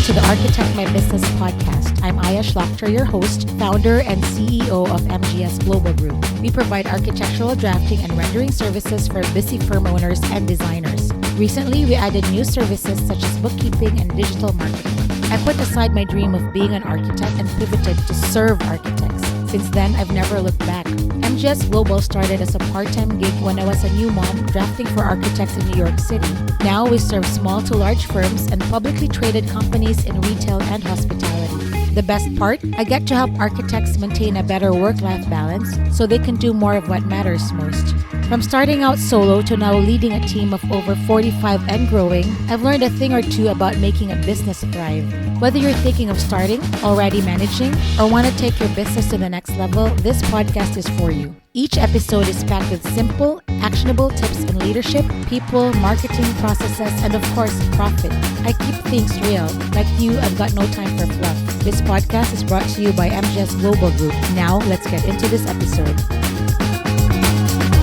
Welcome to the Architect My Business podcast. I'm Aya Shlachter, your host, founder, and CEO of MGS Global Group. We provide architectural drafting and rendering services for busy firm owners and designers. Recently, we added new services such as bookkeeping and digital marketing. I put aside my dream of being an architect and pivoted to serve architects. Since then, I've never looked back. MGS Global started as a part-time gig when I was a new mom drafting for architects in New York City. Now we serve small to large firms and publicly traded companies in retail and hospitality. The best part, I get to help architects maintain a better work-life balance so they can do more of what matters most. From starting out solo to now leading a team of over 45 and growing, I've learned a thing or two about making a business thrive. Whether you're thinking of starting, already managing, or want to take your business to the next level, this podcast is for you. Each episode is packed with simple, actionable tips in leadership, people, marketing processes, and of course, profit. I keep things real. Like you, I've got no time for fluff. This podcast is brought to you by MGS Global Group. Now, let's get into this episode.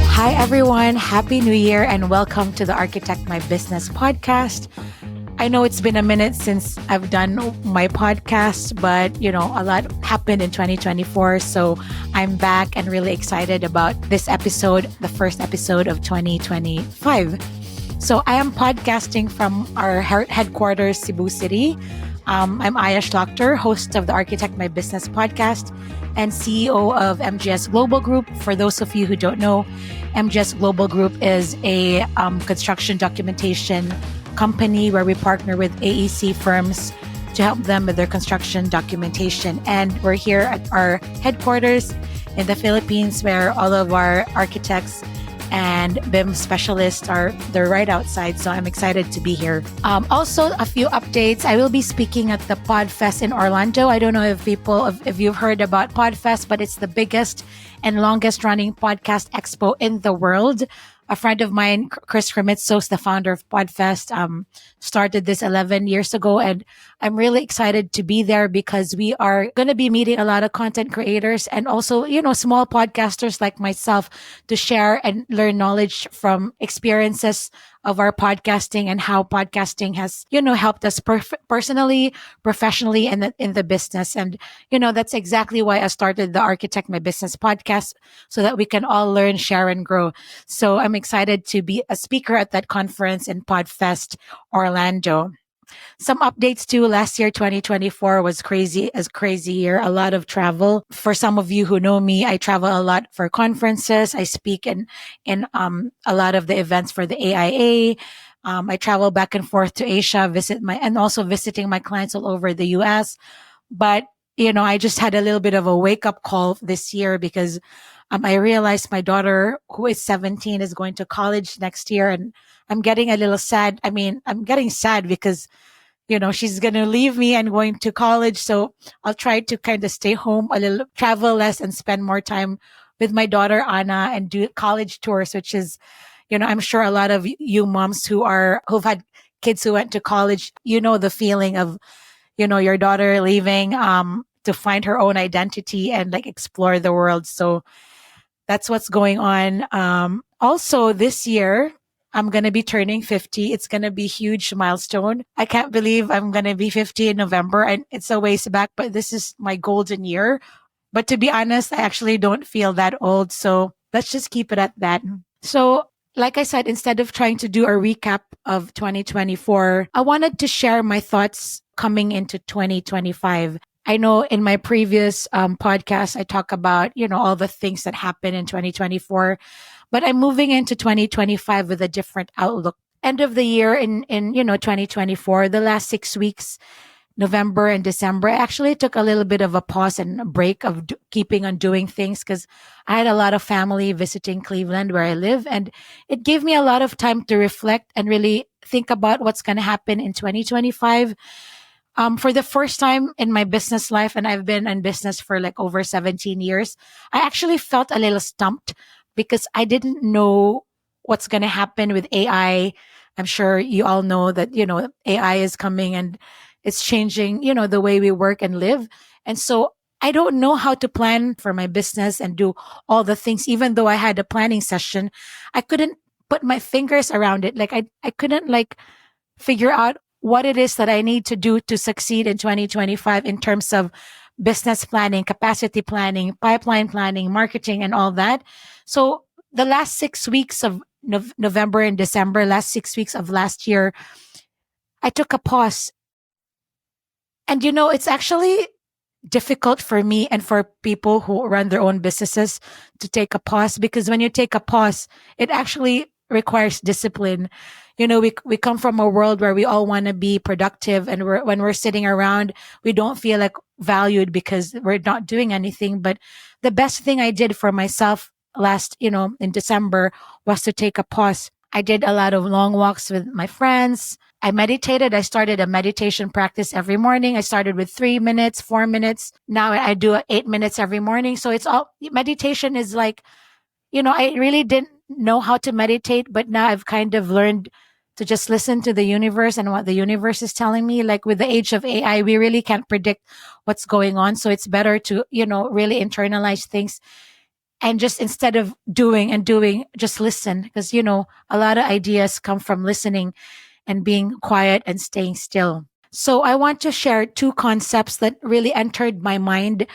Hi, everyone. Happy New Year and welcome to the Architect My Business podcast. I know it's been a minute since I've done my podcast, but a lot happened in 2024. So I'm back and really excited about this episode, the first episode of 2025. So I am podcasting from our headquarters, Cebu City. I'm Aya Shlachter, host of the Architect My Business podcast and CEO of MGS Global Group. For those of you who don't know, MGS Global Group is a construction documentation company where we partner with AEC firms to help them with their construction documentation. And we're here at our headquarters in the Philippines where all of our architects and BIM specialists they're right outside. So I'm excited to be here. Also, a few updates. I will be speaking at the PodFest in Orlando. I don't know if you've heard about PodFest, but it's the biggest and longest running podcast expo in the world. A friend of mine, Chris Krimitsos, the founder of PodFest, started this 11 years ago. And I'm really excited to be there because we are going to be meeting a lot of content creators and also, small podcasters like myself to share and learn knowledge from experiences of our podcasting and how podcasting has, helped us personally, professionally, and in the business. And, that's exactly why I started the Architect My Business podcast so that we can all learn, share, and grow. So I'm excited to be a speaker at that conference in PodFest Orlando. Some updates too. Last year, 2024 was crazy year. A lot of travel. For some of you who know me, I travel a lot for conferences. I speak in a lot of the events for the AIA. I travel back and forth to Asia, and also visiting my clients all over the US. But, I just had a little bit of a wake up call this year because I realized my daughter, who is 17, is going to college next year. And I'm getting a little sad. I'm getting sad because, she's going to leave me and going to college. So I'll try to kind of stay home a little, travel less and spend more time with my daughter, Anna, and do college tours, which is, I'm sure a lot of you moms who've had kids who went to college, the feeling of, your daughter leaving, to find her own identity and like explore the world. So that's what's going on. Also this year, I'm going to be turning 50. It's going to be a huge milestone. I can't believe I'm going to be 50 in November, and it's a ways back, but this is my golden year. But to be honest, I actually don't feel that old. So let's just keep it at that. So like I said, instead of trying to do a recap of 2024, I wanted to share my thoughts coming into 2025. I know in my previous podcast, I talk about, all the things that happened in 2024, but I'm moving into 2025 with a different outlook. End of the year in 2024, the last 6 weeks, November and December, I actually took a little bit of a pause and a break of keeping on doing things because I had a lot of family visiting Cleveland where I live. And it gave me a lot of time to reflect and really think about what's going to happen in 2025. For the first time in my business life, and I've been in business for like over 17 years, I actually felt a little stumped because I didn't know what's going to happen with AI. I'm sure you all know that, AI is coming and it's changing, the way we work and live. And so I don't know how to plan for my business and do all the things. Even though I had a planning session, I couldn't put my fingers around it. Like I couldn't figure out what it is that I need to do to succeed in 2025 in terms of business planning, capacity planning, pipeline planning, marketing, and all that. So the last 6 weeks of November and December, last 6 weeks of last year, I took a pause. And it's actually difficult for me and for people who run their own businesses to take a pause, because when you take a pause, it actually requires discipline. We come from a world where we all want to be productive, and when we're sitting around, we don't feel like valued because we're not doing anything. But the best thing I did for myself last, in December, was to take a pause. I did a lot of long walks with my friends. I meditated. I started a meditation practice every morning. I started with 3 minutes, 4 minutes. Now I do 8 minutes every morning. So it's all meditation is like, I really didn't know how to meditate, but now I've kind of learned to just listen to the universe and what the universe is telling me. Like with the age of AI, we really can't predict what's going on. So it's better to, really internalize things and just, instead of doing and doing, just listen. Because, a lot of ideas come from listening and being quiet and staying still. So I want to share two concepts that really entered my mind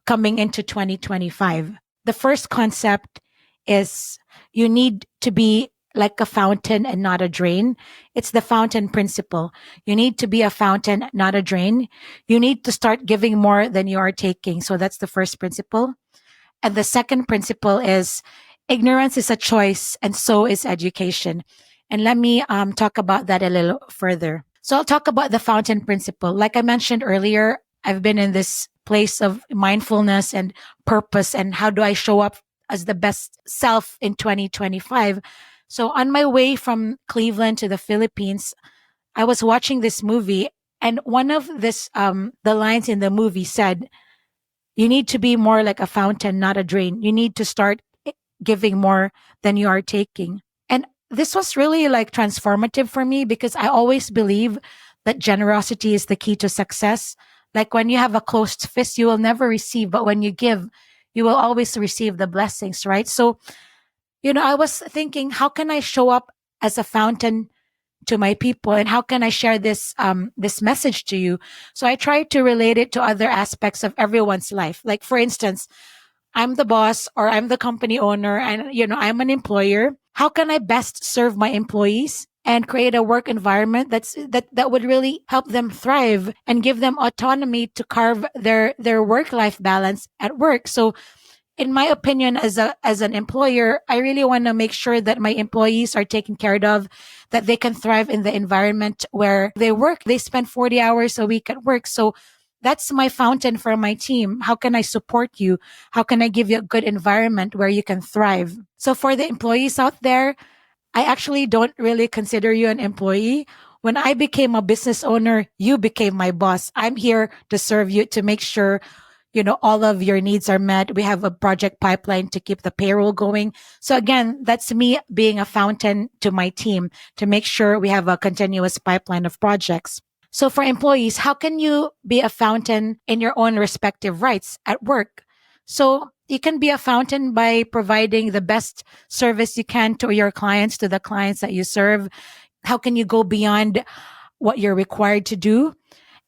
coming into 2025. The first concept is you need to be like a fountain and not a drain. It's the fountain principle. You need to be a fountain, not a drain. You need to start giving more than you are taking. So that's the first principle. And the second principle is ignorance is a choice, and so is education. And let me talk about that a little further. So I'll talk about the fountain principle. Like I mentioned earlier, I've been in this place of mindfulness and purpose, and how do I show up as the best self in 2025. So on my way from Cleveland to the Philippines, I was watching this movie, and one of the lines in the movie said, you need to be more like a fountain, not a drain. You need to start giving more than you are taking. And this was really like transformative for me, because I always believe that generosity is the key to success. Like when you have a closed fist, you will never receive, but when you give, you will always receive the blessings, right? So, I was thinking, how can I show up as a fountain to my people, and how can I share this message to you? So I try to relate it to other aspects of everyone's life. Like for instance, I'm the boss, or I'm the company owner, and I'm an employer. How can I best serve my employees and create a work environment that would really help them thrive and give them autonomy to carve their work life balance at work? So in my opinion, as an employer, I really want to make sure that my employees are taken care of, that they can thrive in the environment where they work. They spend 40 hours a week at work. So that's my fountain for my team. How can I support you? How can I give you a good environment where you can thrive? So for the employees out there, I actually don't really consider you an employee. When I became a business owner, you became my boss. I'm here to serve you, to make sure all of your needs are met. We have a project pipeline to keep the payroll going. So again, that's me being a fountain to my team to make sure we have a continuous pipeline of projects. So for employees, how can you be a fountain in your own respective rights at work? So you can be a fountain by providing the best service you can to your clients, to the clients that you serve. How can you go beyond what you're required to do?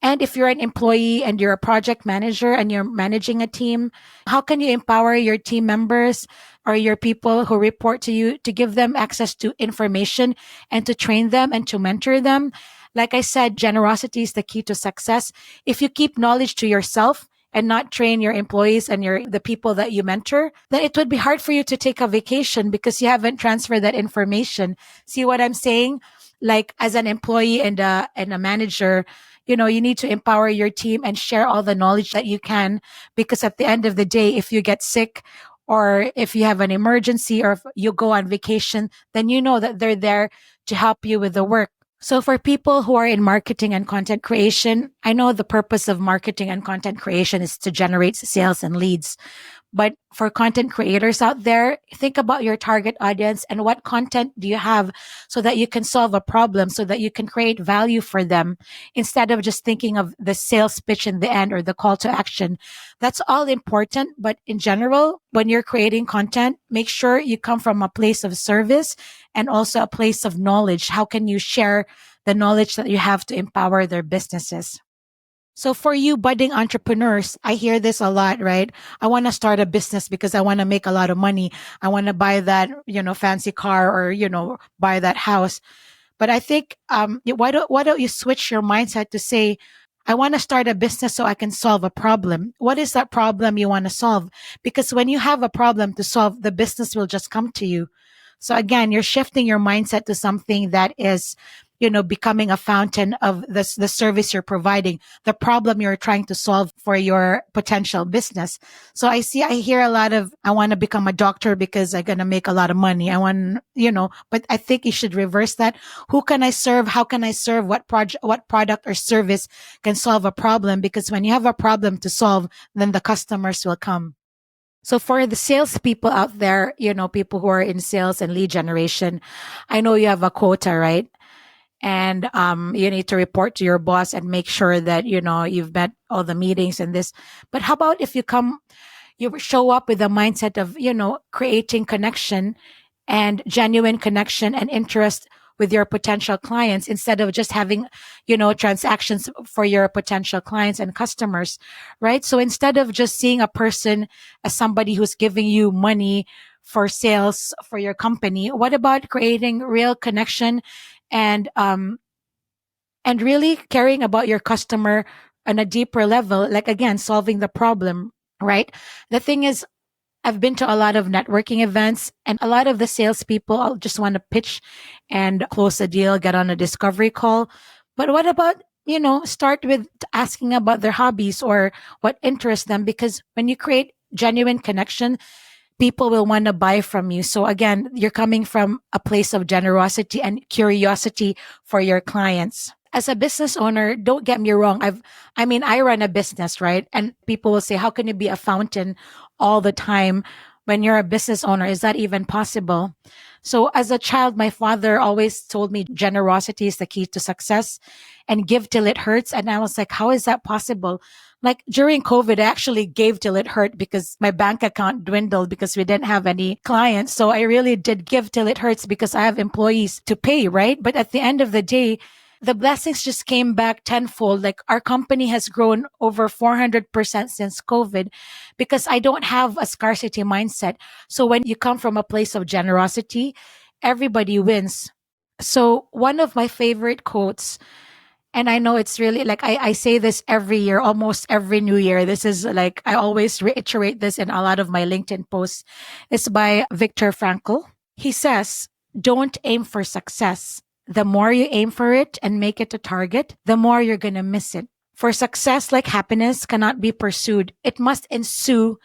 And if you're an employee and you're a project manager and you're managing a team, how can you empower your team members or your people who report to you to give them access to information and to train them and to mentor them? Like I said, generosity is the key to success. If you keep knowledge to yourself and not train your employees and the people that you mentor, then it would be hard for you to take a vacation because you haven't transferred that information. See what I'm saying? Like as an employee and a manager, you need to empower your team and share all the knowledge that you can, because at the end of the day, if you get sick or if you have an emergency or if you go on vacation, then you know that they're there to help you with the work. So for people who are in marketing and content creation, I know the purpose of marketing and content creation is to generate sales and leads. But for content creators out there, think about your target audience and what content do you have so that you can solve a problem, so that you can create value for them instead of just thinking of the sales pitch in the end or the call to action. That's all important. But in general, when you're creating content, make sure you come from a place of service and also a place of knowledge. How can you share the knowledge that you have to empower their businesses. So for you budding entrepreneurs, I hear this a lot, right? I want to start a business because I want to make a lot of money. I want to buy that, fancy car, or, buy that house. But I think, why don't you switch your mindset to say, I want to start a business so I can solve a problem. What is that problem you want to solve? Because when you have a problem to solve, the business will just come to you. So again, you're shifting your mindset to something that is, becoming a fountain of the service you're providing, the problem you're trying to solve for your potential business. So I hear a lot of, I want to become a doctor because I'm going to make a lot of money. But I think you should reverse that. Who can I serve? How can I serve? What product or service can solve a problem? Because when you have a problem to solve, then the customers will come. So for the salespeople out there, people who are in sales and lead generation, I know you have a quota, right? And you need to report to your boss and make sure that you've met all the meetings and this. But how about if you show up with a mindset of creating connection and genuine connection and interest with your potential clients, instead of just having transactions for your potential clients and customers, right? So instead of just seeing a person as somebody who's giving you money for sales for your company, what about creating real connection and really caring about your customer on a deeper level, like again solving the problem, right? The thing is, I've been to a lot of networking events, and a lot of the salespeople just want to pitch and close a deal, get on a discovery call. But what about, start with asking about their hobbies or what interests them? Because when you create genuine connection, people will want to buy from you. So again, you're coming from a place of generosity and curiosity for your clients. As a business owner, don't get me wrong. I run a business, right? And people will say, how can you be a fountain all the time when you're a business owner? Is that even possible? So as a child, my father always told me generosity is the key to success and give till it hurts. And I was like, how is that possible? Like during COVID, I actually gave till it hurt because my bank account dwindled because we didn't have any clients. So I really did give till it hurts because I have employees to pay, right? But at the end of the day, the blessings just came back tenfold. Like our company has grown over 400% since COVID because I don't have a scarcity mindset. So when you come from a place of generosity, everybody wins. So one of my favorite quotes, and I know it's really like I say this every year, almost every new year. This is like, I always reiterate this in a lot of my LinkedIn posts. It's by Viktor Frankl. He says, don't aim for success. The more you aim for it and make it a target, the more you're going to miss it. For success, like happiness, cannot be pursued. It must ensue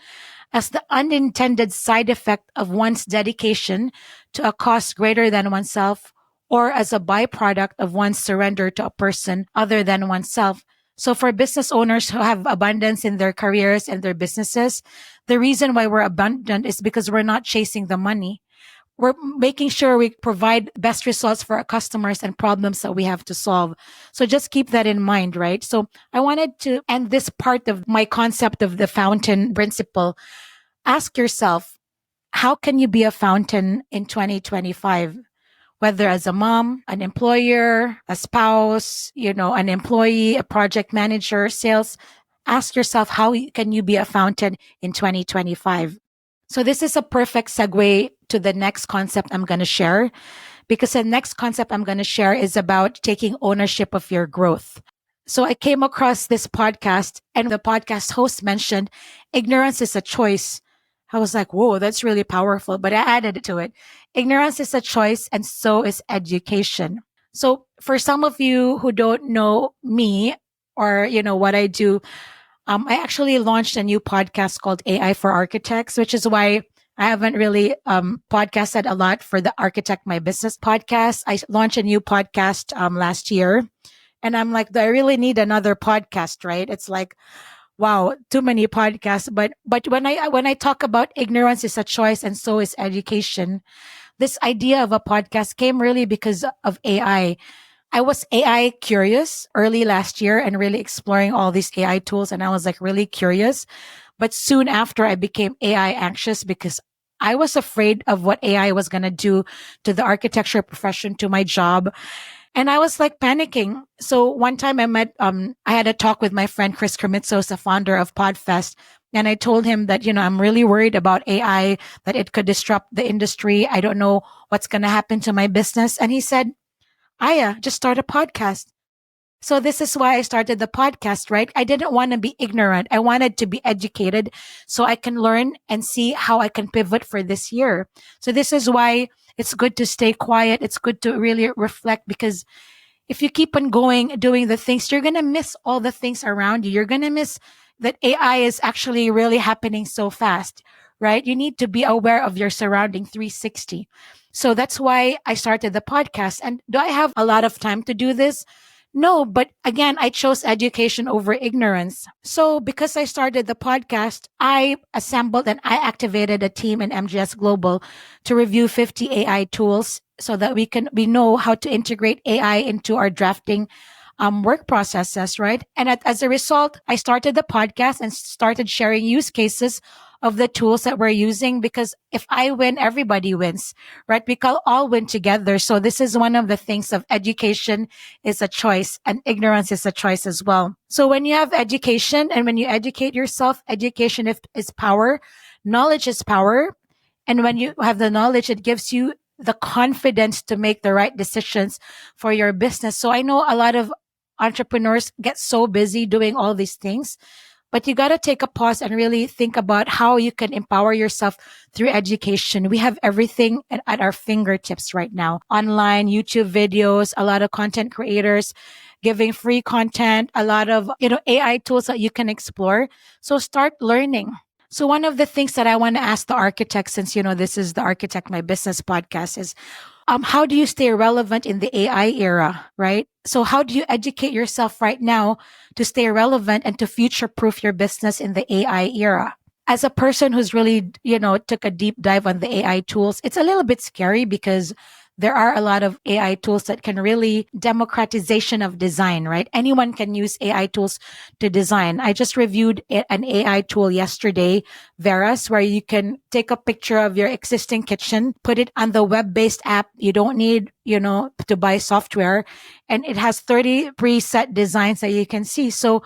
as the unintended side effect of one's dedication to a cause greater than oneself, or as a byproduct of one's surrender to a person other than oneself. So for business owners who have abundance in their careers and their businesses, the reason why we're abundant is because we're not chasing the money. We're making sure we provide best results for our customers and problems that we have to solve. So just keep that in mind, right? So I wanted to end this part of my concept of the fountain principle. Ask yourself, how can you be a fountain in 2025? Whether as a mom, an employer, a spouse, an employee, a project manager, sales, ask yourself, how can you be a fountain in 2025? So this is a perfect segue to the next concept I'm going to share, because the next concept I'm going to share is about taking ownership of your growth. So I came across this podcast, and the podcast host mentioned ignorance is a choice. I was like, whoa, that's really powerful. But I added it to it. Ignorance is a choice, and so is education. So for some of you who don't know me or, what I do, I actually launched a new podcast called AI for Architects, which is why I haven't really podcasted a lot for the Architect My Business podcast. I launched a new podcast last year. And I'm like, do I really need another podcast, right? It's like, wow, too many podcasts. But when I talk about ignorance is a choice and so is education, this idea of a podcast came really because of AI. I was AI curious early last year and really exploring all these AI tools. And I was like really curious. But soon after, I became AI anxious because I was afraid of what AI was going to do to the architecture profession, to my job. And I was like panicking. So one time I had a talk with my friend Chris Kermitzos, the founder of Podfest. And I told him that, I'm really worried about AI, that it could disrupt the industry. I don't know what's going to happen to my business. And he said, Aya, just start a podcast. So this is why I started the podcast, right? I didn't want to be ignorant. I wanted to be educated so I can learn and see how I can pivot for this year. So this is why it's good to stay quiet. It's good to really reflect, because if you keep on going, doing the things, you're going to miss all the things around you. You're going to miss that AI is actually really happening so fast, right? You need to be aware of your surrounding 360. So that's why I started the podcast. And do I have a lot of time to do this? No, but again, I chose education over ignorance. So because I started the podcast, I assembled and I activated a team in MGS Global to review 50 AI tools so that we know how to integrate AI into our drafting work processes, right? And as a result, I started the podcast and started sharing use cases of the tools that we're using, because if I win, everybody wins, right? We can all win together. So this is one of the things of education is a choice, and ignorance is a choice as well. So when you have education and when you educate yourself, education is power, knowledge is power. And when you have the knowledge, it gives you the confidence to make the right decisions for your business. So I know a lot of entrepreneurs get so busy doing all these things, but you got to take a pause and really think about how you can empower yourself through education. We have everything at our fingertips right now. Online, YouTube videos, a lot of content creators giving free content, a lot of, AI tools that you can explore. So start learning. So one of the things that I want to ask the architect, since, this is the Architect My Business podcast, is how do you stay relevant in the AI era, right? So how do you educate yourself right now to stay relevant and to future proof your business in the AI era? As a person who's really, took a deep dive on the AI tools, it's a little bit scary because there are a lot of AI tools that can really democratization of design, right? Anyone can use AI tools to design. I just reviewed an AI tool yesterday, Veras, where you can take a picture of your existing kitchen, put it on the web-based app. You don't need, to buy software, and it has 30 preset designs that you can see. So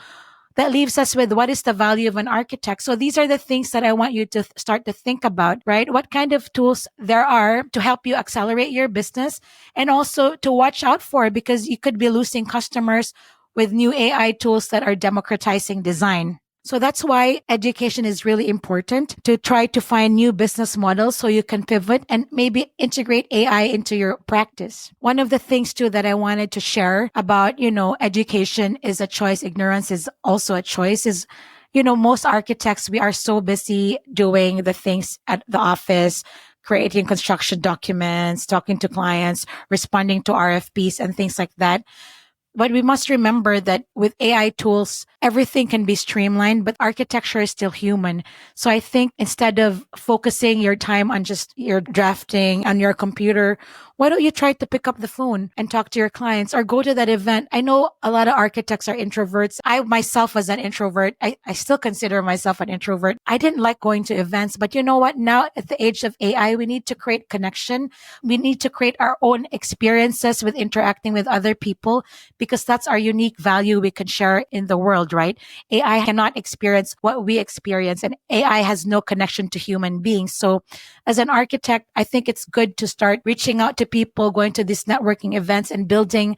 that leaves us with what is the value of an architect. So these are the things that I want you to start to think about, right? What kind of tools there are to help you accelerate your business, and also to watch out for, because you could be losing customers with new AI tools that are democratizing design. So that's why education is really important, to try to find new business models so you can pivot and maybe integrate AI into your practice. One of the things too that I wanted to share about, education is a choice. Ignorance is also a choice. Is, most architects, we are so busy doing the things at the office, creating construction documents, talking to clients, responding to RFPs and things like that. But we must remember that with AI tools, everything can be streamlined, but architecture is still human. So I think instead of focusing your time on just your drafting on your computer, why don't you try to pick up the phone and talk to your clients or go to that event? I know a lot of architects are introverts. I myself was an introvert. I still consider myself an introvert. I didn't like going to events, but you know what? Now at the age of AI, we need to create connection. We need to create our own experiences with interacting with other people, because that's our unique value we can share in the world, right? AI cannot experience what we experience, and AI has no connection to human beings. So as an architect, I think it's good to start reaching out to people, going to these networking events and building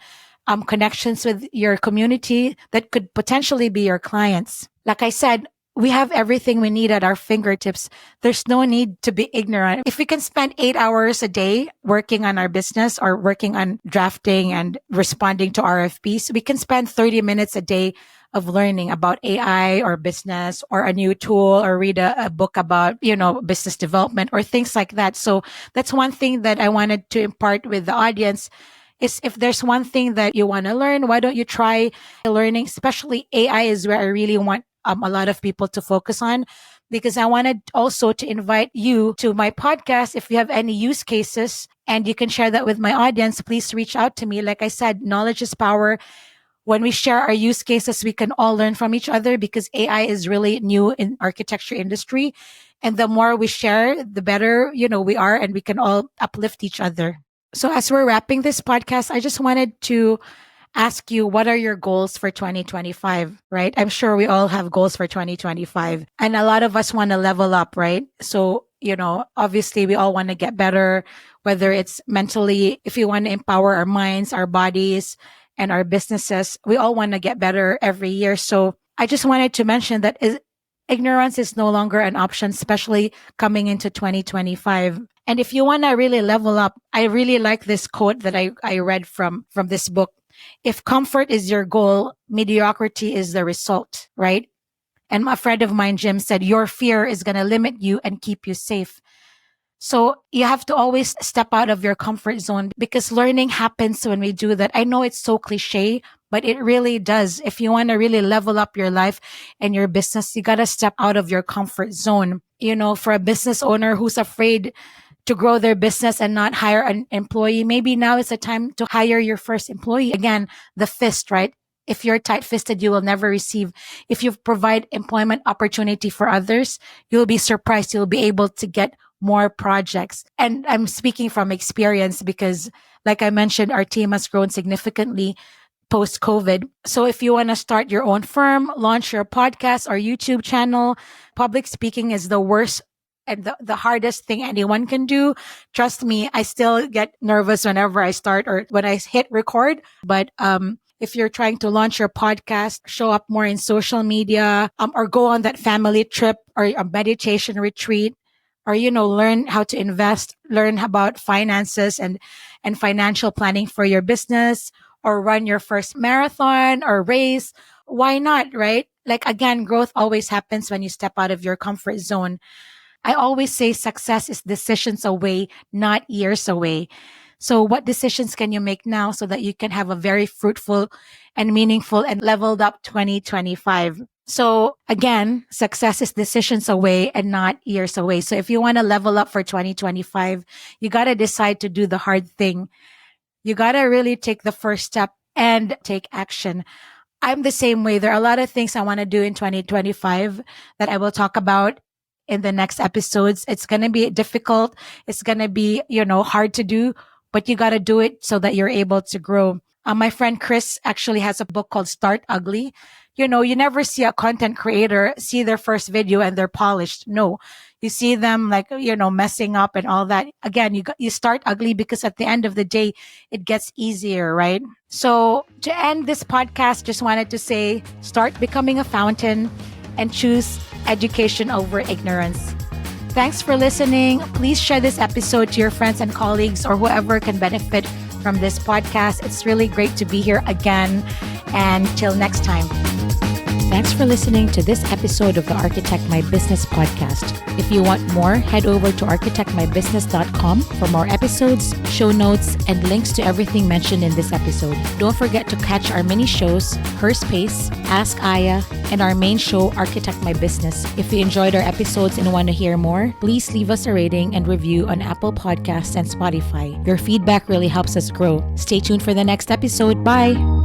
connections with your community that could potentially be your clients. Like I said, we have everything we need at our fingertips. There's no need to be ignorant. If we can spend 8 hours a day working on our business or working on drafting and responding to RFPs, we can spend 30 minutes a day of learning about AI or business or a new tool, or read a book about, business development or things like that. So that's one thing that I wanted to impart with the audience, is if there's one thing that you want to learn, why don't you try learning? Especially AI is where I really want a lot of people to focus on, because I wanted also to invite you to my podcast. If you have any use cases and you can share that with my audience, please reach out to me. Like I said, knowledge is power. When we share our use cases, we can all learn from each other, because AI is really new in architecture industry. And the more we share, the better, we are, and we can all uplift each other. So, as we're wrapping this podcast, I just wanted to ask you, what are your goals for 2025, right? I'm sure we all have goals for 2025, and a lot of us want to level up, right? So, obviously we all want to get better, whether it's mentally, if we want to empower our minds, our bodies, and our businesses, we all want to get better every year. So I just wanted to mention that ignorance is no longer an option, especially coming into 2025. And if you want to really level up, I really like this quote that I read from this book. If comfort is your goal, mediocrity is the result, right? And a friend of mine, Jim, said, your fear is going to limit you and keep you safe. So you have to always step out of your comfort zone, because learning happens when we do that. I know it's so cliche, but it really does. If you want to really level up your life and your business, you got to step out of your comfort zone. For a business owner who's afraid to grow their business and not hire an employee, maybe now is the time to hire your first employee. Again, the fist, right? If you're tight-fisted, you will never receive. If you provide employment opportunity for others, you'll be surprised. You'll be able to get more projects. And I'm speaking from experience because, like I mentioned, our team has grown significantly post-COVID. So if you want to start your own firm, launch your podcast or YouTube channel, public speaking is the worst and the hardest thing anyone can do. Trust me, I still get nervous whenever I start or when I hit record. But if you're trying to launch your podcast, show up more in social media, or go on that family trip or a meditation retreat, or, learn how to invest, learn about finances and financial planning for your business, or run your first marathon or race. Why not, right? Like, again, growth always happens when you step out of your comfort zone. I always say success is decisions away, not years away. So what decisions can you make now so that you can have a very fruitful and meaningful and leveled up 2025? So again, success is decisions away and not years away. So if you want to level up for 2025, you got to decide to do the hard thing. You got to really take the first step and take action. I'm the same way. There are a lot of things I want to do in 2025 that I will talk about in the next episodes. It's going to be difficult. It's going to be, hard to do, but you got to do it so that you're able to grow. My friend Chris actually has a book called Start Ugly. You never see a content creator see their first video and they're polished. No, you see them messing up and all that. Again, you start ugly because at the end of the day, it gets easier, right? So to end this podcast, just wanted to say, start becoming a fountain and choose education over ignorance. Thanks for listening. Please share this episode to your friends and colleagues or whoever can benefit from this podcast. It's really great to be here again. And till next time. Thanks for listening to this episode of the Architect My Business podcast. If you want more, head over to architectmybusiness.com for more episodes, show notes, and links to everything mentioned in this episode. Don't forget to catch our mini shows, Her Space, Ask Aya, and our main show, Architect My Business. If you enjoyed our episodes and want to hear more, please leave us a rating and review on Apple Podcasts and Spotify. Your feedback really helps us grow. Stay tuned for the next episode. Bye!